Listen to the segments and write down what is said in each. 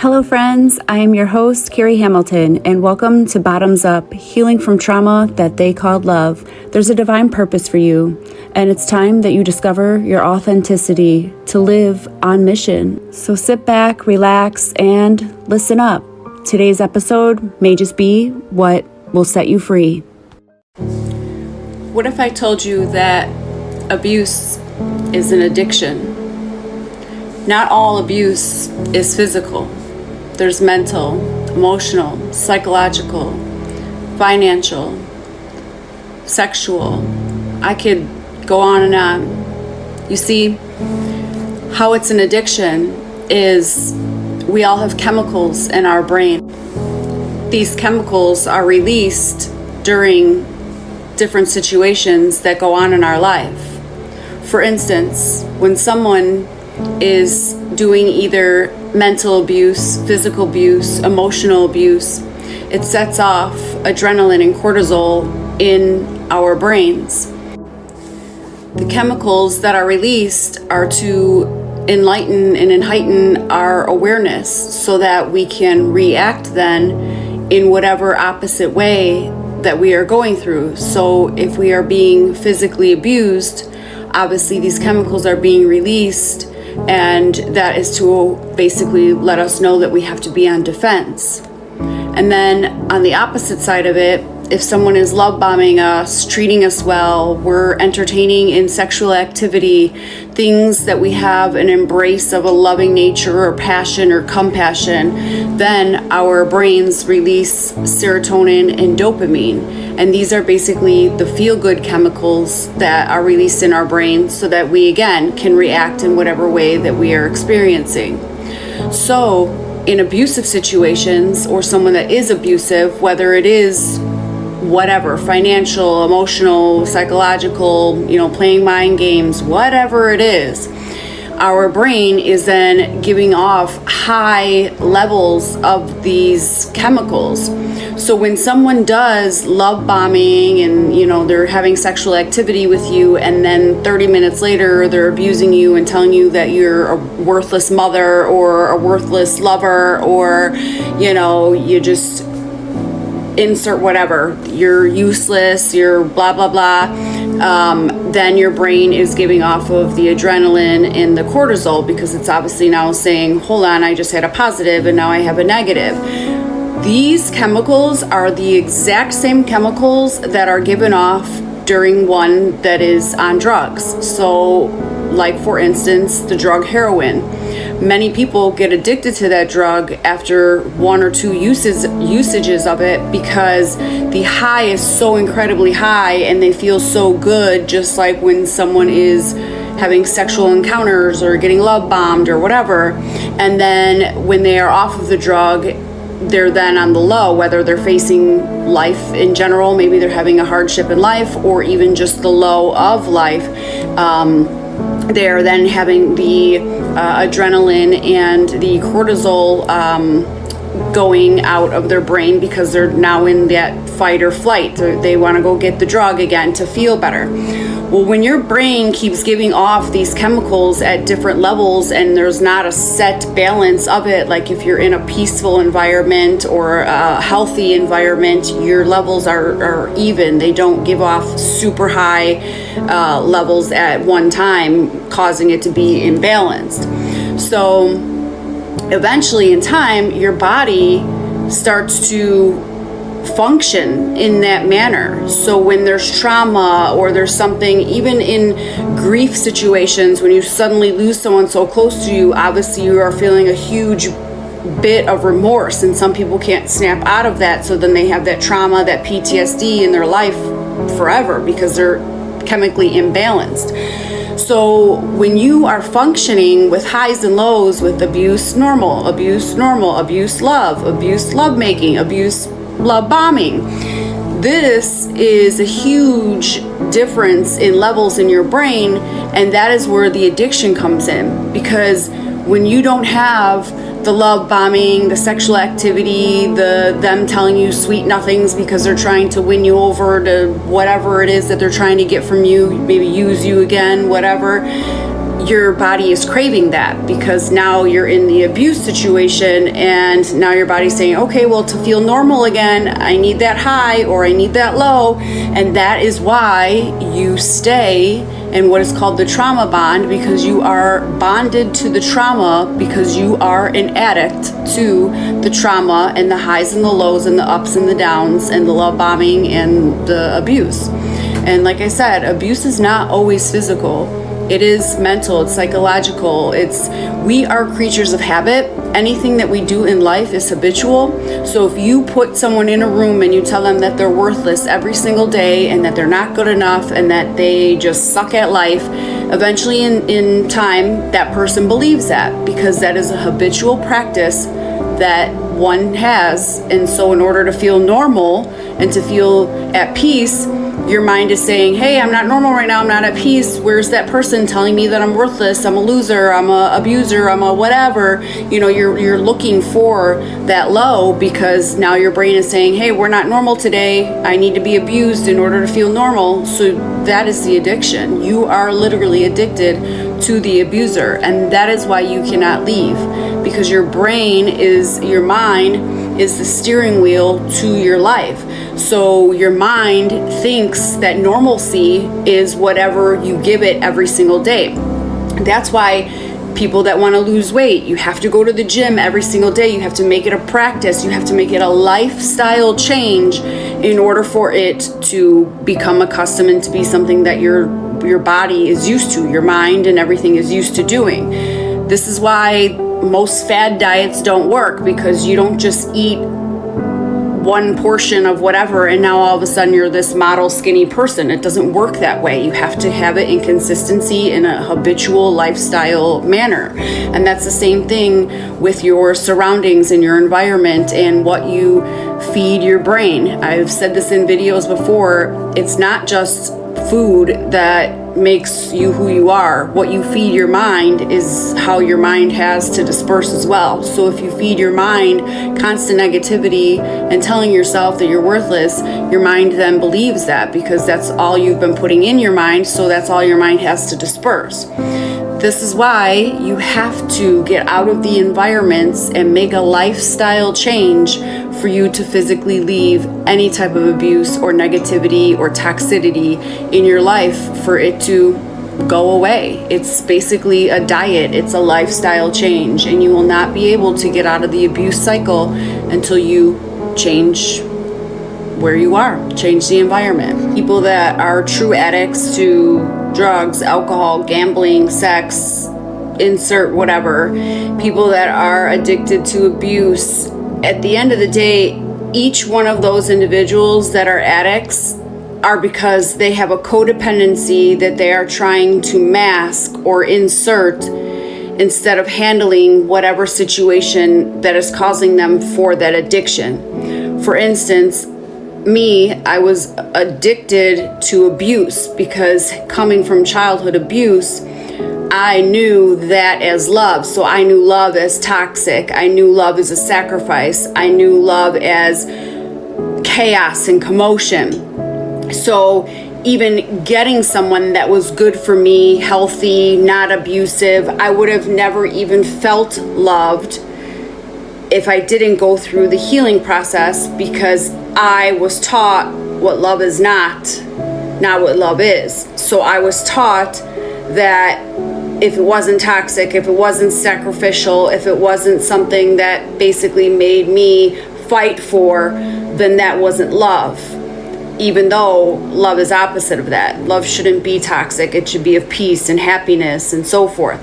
Hello friends, I am your host, Carrie Hamilton, and welcome to Bottoms Up, Healing from Trauma That They Called Love. There's a divine purpose for you, and it's time that you discover your authenticity to live on mission. So sit back, relax, and listen up. Today's episode may just be what will set you free. What if I told you that abuse is an addiction? Not all abuse is physical. There's mental, emotional, psychological, financial, sexual. I could go on and on. You see, how it's an addiction is we all have chemicals in our brain. These chemicals are released during different situations that go on in our life. For instance, when someone is doing either mental abuse, physical abuse, emotional abuse, it sets off adrenaline and cortisol in our brains. The chemicals that are released are to enlighten and heighten our awareness so that we can react then in whatever opposite way that we are going through. So if we are being physically abused, obviously these chemicals are being released, and that is to basically let us know that we have to be on defense. And then on the opposite side of it, if someone is love bombing us, treating us well, we're entertaining in sexual activity, things that we have an embrace of a loving nature or passion or compassion, then our brains release serotonin and dopamine. And these are basically the feel-good chemicals that are released in our brains so that we, again, can react in whatever way that we are experiencing. So in abusive situations, or someone that is abusive, whether it is whatever, financial, emotional, psychological, playing mind games, whatever it is, our brain is then giving off high levels of these chemicals. So when someone does love bombing and, they're having sexual activity with you, and then 30 minutes later they're abusing you and telling you that you're a worthless mother or a worthless lover, or, you just insert whatever, you're useless, you're blah, blah, blah, then your brain is giving off of the adrenaline and the cortisol, because it's obviously now saying, hold on, I just had a positive and now I have a negative. These chemicals are the exact same chemicals that are given off during one that is on drugs. So, like for instance, the drug heroin. Many people get addicted to that drug after one or two usages of it, because the high is so incredibly high and they feel so good, just like when someone is having sexual encounters or getting love bombed or whatever. And then when they are off of the drug, they're then on the low, whether they're facing life in general, maybe they're having a hardship in life, or even just the low of life. They're then having the adrenaline and the cortisol going out of their brain, because they're now in that fight or flight. They want to go get the drug again to feel better. Well, when your brain keeps giving off these chemicals at different levels and there's not a set balance of it, like if you're in a peaceful environment or a healthy environment, your levels are even. They don't give off super high levels at one time, causing it to be imbalanced. So eventually in time, your body starts to function in that manner. So when there's trauma or there's something, even in grief situations, when you suddenly lose someone so close to you, obviously you are feeling a huge bit of remorse, and some people can't snap out of that. So then they have that trauma, that PTSD in their life forever, because they're chemically imbalanced. So when you are functioning with highs and lows, with abuse normal, abuse love making, abuse love bombing, this is a huge difference in levels in your brain, and that is where the addiction comes in. Because when you don't have the love bombing, the sexual activity, them telling you sweet nothings because they're trying to win you over to whatever it is that they're trying to get from you, maybe use you again, whatever, your body is craving that, because now you're in the abuse situation, and now your body's saying, okay, well, to feel normal again, I need that high or I need that low. And that is why you stay in what is called the trauma bond, because you are bonded to the trauma, because you are an addict to the trauma and the highs and the lows and the ups and the downs and the love bombing and the abuse. And like I said, abuse is not always physical. It is mental, it's psychological, we are creatures of habit. Anything that we do in life is habitual. So if you put someone in a room and you tell them that they're worthless every single day and that they're not good enough and that they just suck at life, eventually in time, that person believes that, because that is a habitual practice that one has. And so in order to feel normal and to feel at peace, your mind is saying, hey, I'm not normal right now, I'm not at peace. Where's that person telling me that I'm worthless, I'm a loser, I'm a abuser, I'm a whatever? You're looking for that low, because now your brain is saying, hey, we're not normal today, I need to be abused in order to feel normal. So that is the addiction. You are literally addicted to the abuser, and that is why you cannot leave, because your mind is the steering wheel to your life. So your mind thinks that normalcy is whatever you give it every single day. That's why people that want to lose weight, you have to go to the gym every single day. You have to make it a practice. You have to make it a lifestyle change in order for it to become accustomed and to be something that your body is used to, your mind and everything is used to doing. This is why most fad diets don't work, because you don't just eat one portion of whatever and now all of a sudden you're this model skinny person. It doesn't work that way. You have to have it in consistency in a habitual lifestyle manner. And that's the same thing with your surroundings and your environment and what you feed your brain. I've said this in videos before. It's not just food that makes you who you are. What you feed your mind is how your mind has to disperse as well. So if you feed your mind constant negativity and telling yourself that you're worthless, your mind then believes that, because that's all you've been putting in your mind, so that's all your mind has to disperse. This is why you have to get out of the environments and make a lifestyle change for you to physically leave any type of abuse or negativity or toxicity in your life, for it to go away. It's basically a diet. It's a lifestyle change, and you will not be able to get out of the abuse cycle until you change where you are, change the environment. People that are true addicts to drugs, alcohol, gambling, sex, insert whatever, people that are addicted to abuse, at the end of the day, each one of those individuals that are addicts are because they have a codependency that they are trying to mask or insert instead of handling whatever situation that is causing them for that addiction. For instance, me, I was addicted to abuse because coming from childhood abuse, I knew that as love. So I knew love as toxic. I knew love as a sacrifice. I knew love as chaos and commotion. So even getting someone that was good for me, healthy, not abusive, I would have never even felt loved if I didn't go through the healing process, because I was taught what love is not what love is. So I was taught that if it wasn't toxic, if it wasn't sacrificial, if it wasn't something that basically made me fight for, then that wasn't love. Even though love is opposite of that. Love shouldn't be toxic. It should be of peace and happiness and so forth.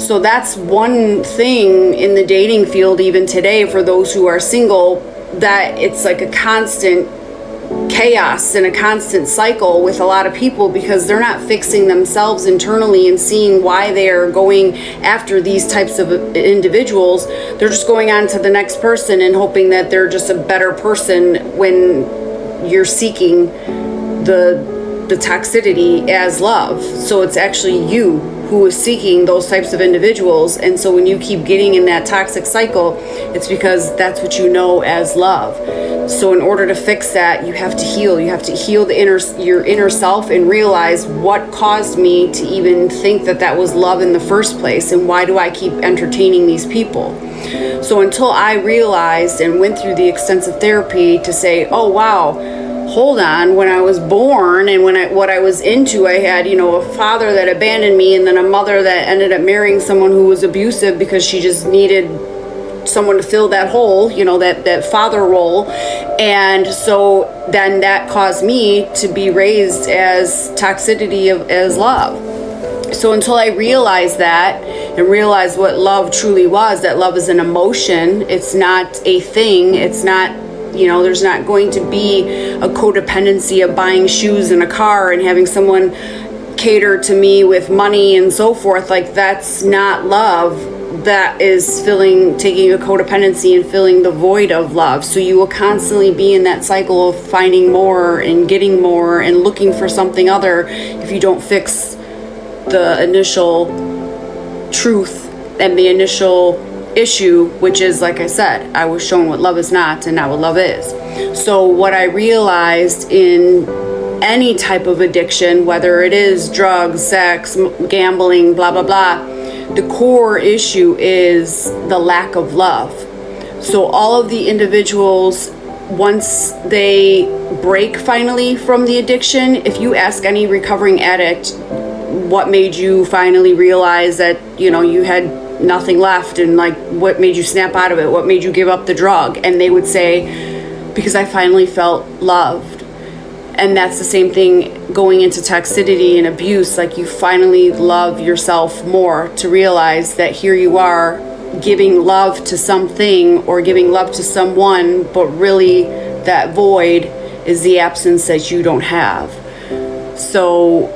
So that's one thing in the dating field even today for those who are single, that it's like a constant chaos and a constant cycle with a lot of people, because they're not fixing themselves internally and seeing why they are going after these types of individuals. They're just going on to the next person and hoping that they're just a better person, when you're seeking the toxicity as love. So it's actually you who is seeking those types of individuals. And so when you keep getting in that toxic cycle, it's because that's what you know as love. So in order to fix that, you have to heal. You have to heal your inner self and realize what caused me to even think that was love in the first place, and why do I keep entertaining these people? So until I realized and went through the extensive therapy to say, oh wow, hold on, when I was born and what I was into, I had, a father that abandoned me, and then a mother that ended up marrying someone who was abusive because she just needed someone to fill that hole, that father role. And so then that caused me to be raised as toxicity as love. So until I realized that and realized what love truly was, that love is an emotion, it's not a thing, it's not, there's not going to be a codependency of buying shoes and a car and having someone cater to me with money and so forth. Like, that's not love. That is taking a codependency and filling the void of love. So you will constantly be in that cycle of finding more and getting more and looking for something other if you don't fix the initial truth and the initial issue, which is, like I said, I was shown what love is not and not what love is. So what I realized in any type of addiction, whether it is drugs, sex, gambling, blah, blah, blah, the core issue is the lack of love. So all of the individuals, once they break finally from the addiction, if you ask any recovering addict, what made you finally realize that, you had nothing left, and like, what made you snap out of it? What made you give up the drug? And they would say, because I finally felt loved. And that's the same thing going into toxicity and abuse. Like, you finally love yourself more to realize that here you are giving love to something or giving love to someone, but really that void is the absence that you don't have. So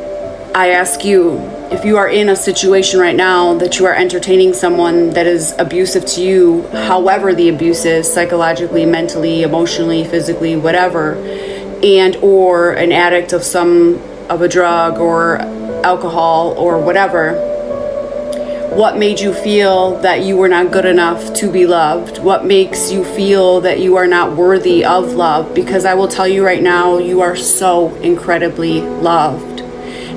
I ask you, if you are in a situation right now that you are entertaining someone that is abusive to you, however the abuse is, psychologically, mentally, emotionally, physically, whatever, and or an addict of a drug or alcohol or whatever, what made you feel that you were not good enough to be loved? What makes you feel that you are not worthy of love? Because I will tell you right now, you are so incredibly loved.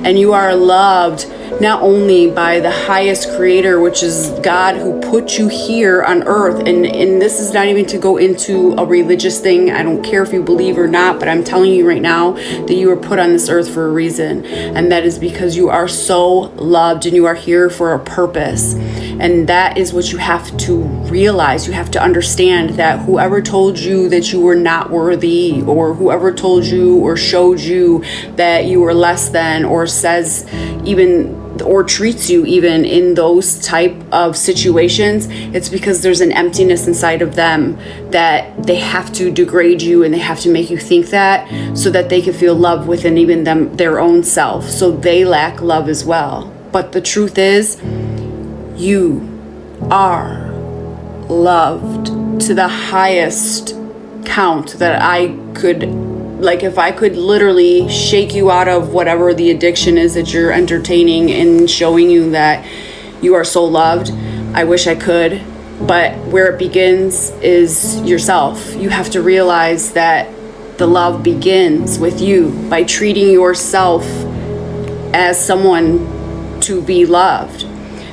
And you are loved not only by the highest creator, which is God, who put you here on earth. And this is not even to go into a religious thing. I don't care if you believe or not, but I'm telling you right now that you were put on this earth for a reason. And that is because you are so loved and you are here for a purpose. And that is what you have to realize. You have to understand that whoever told you that you were not worthy, or whoever told you or showed you that you were less than, or says even or treats you even in those type of situations, it's because there's an emptiness inside of them that they have to degrade you and they have to make you think that so that they can feel love within even their own self. So they lack love as well. But the truth is, you are loved to the highest count that I could. Like, if I could literally shake you out of whatever the addiction is that you're entertaining and showing you that you are so loved, I wish I could. But where it begins is yourself. You have to realize that the love begins with you by treating yourself as someone to be loved.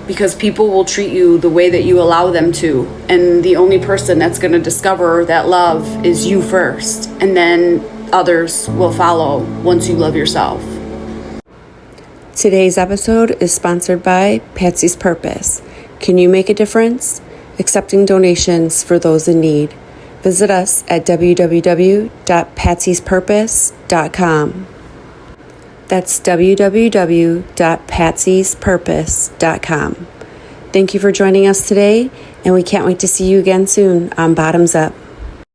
Because people will treat you the way that you allow them to. And the only person that's going to discover that love is you first. And then others will follow once you love yourself. Today's episode is sponsored by Patsy's Purpose. Can you make a difference? Accepting donations for those in need. Visit us at www.patsyspurpose.com. That's www.patsyspurpose.com. Thank you for joining us today, and we can't wait to see you again soon on Bottoms Up.